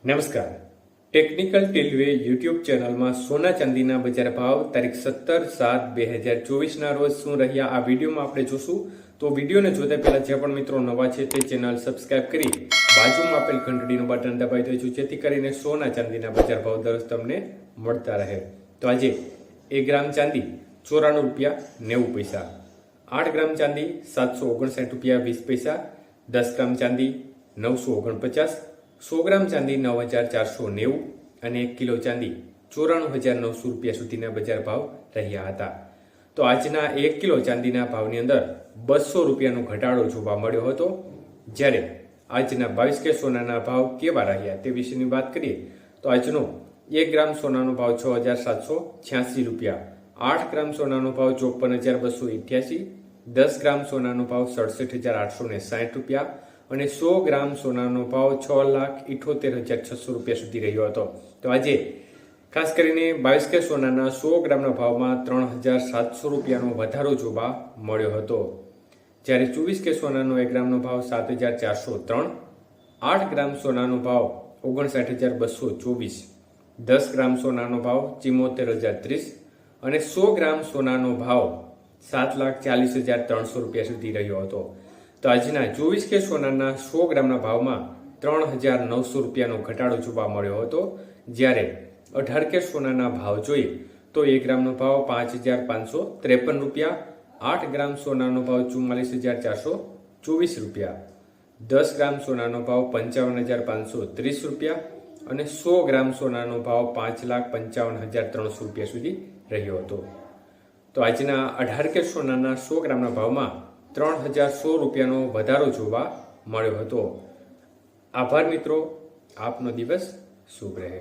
નમસ્કાર. Technical ટેલવે YouTube ચેનલમાં સોના ચાંદીના બજાર ભાવ તારીખ 17/7/2024ના રોજ શું રહ્યા આ વિડીયોમાં આપણે જોશું. તો વિડીયોને જોતા પહેલા જે પણ મિત્રો નવા છે તે ચેનલ સબસ્ક્રાઇબ કરી બાજુમાં આપેલ ઘંટડીનું બટન દબાવી દેજો, જેથી કરીને સોના ચાંદીના બજાર ભાવ દરરોજ તમને મળતા રહે. તો આજે 1 ગ્રામ ચાંદી 94 રૂપિયા 90 પૈસા, 8 ગ્રામ ચાંદી 759 રૂપિયા 20 પૈસા, 10 ગ્રામ ચાંદી 949, 100 ગ્રામ ચાંદી 9490 અને 1 કિલો ચાંદી 94900 રૂપિયા સુધીના બજાર ભાવ રહ્યા હતા. તો આજના 1 કિલો ચાંદીના ભાવની અંદર 200 રૂપિયાનો ઘટાડો જોવા મળ્યો હતો. જ્યારે આજના 22 કે સોનાના ભાવ કેવા રહ્યા તે વિશેની વાત કરીએ તો આજનો 1 ગ્રામ સોનાનો ભાવ 6786 રૂપિયા, 8 ગ્રામ સોનાનો ભાવ 54288, 10 ગ્રામ સોનાનો ભાવ 67860 રૂપિયા અને 100 ગ્રામ સોનાનો ભાવ 6,78,600 રૂપિયા સુધી રહ્યો હતો. તો આજે ખાસ કરીને 22 કે સોનાના 100 ગ્રામના ભાવમાં 3,700 રૂપિયાનો વધારો જોવા મળ્યો હતો. જ્યારે 24 કે સોનાનો 1 ગ્રામનો ભાવ 7,403, 8 ગ્રામ સોનાનો ભાવ 59,224, 10 ગ્રામ સોનાનો ભાવ 74,030 અને 100 ગ્રામ સોનાનો ભાવ 7,40,300 રૂપિયા સુધી રહ્યો હતો. તો આજના 24 કે સોનાના 100 ગ્રામના ભાવમાં 3,900 રૂપિયાનો ઘટાડો જોવા મળ્યો હતો. જ્યારે 18 કે સોનાના ભાવ જોઈએ તો 1 ગ્રામનો ભાવ 5,553 રૂપિયા, 8 ગ્રામ સોનાનો ભાવ 44,424 રૂપિયા, 10 ગ્રામ સોનાનો ભાવ 55,530 રૂપિયા અને 100 ગ્રામ સોનાનો ભાવ 5,55,300 રૂપિયા સુધી રહ્યો હતો. તો આજના 18 કે સોનાના 100 ગ્રામના ભાવમાં 3,100 રૂપિયાનો વધારો જોવા મળ્યો હતો. આભાર મિત્રો, આપનો દિવસ શુભ રહે.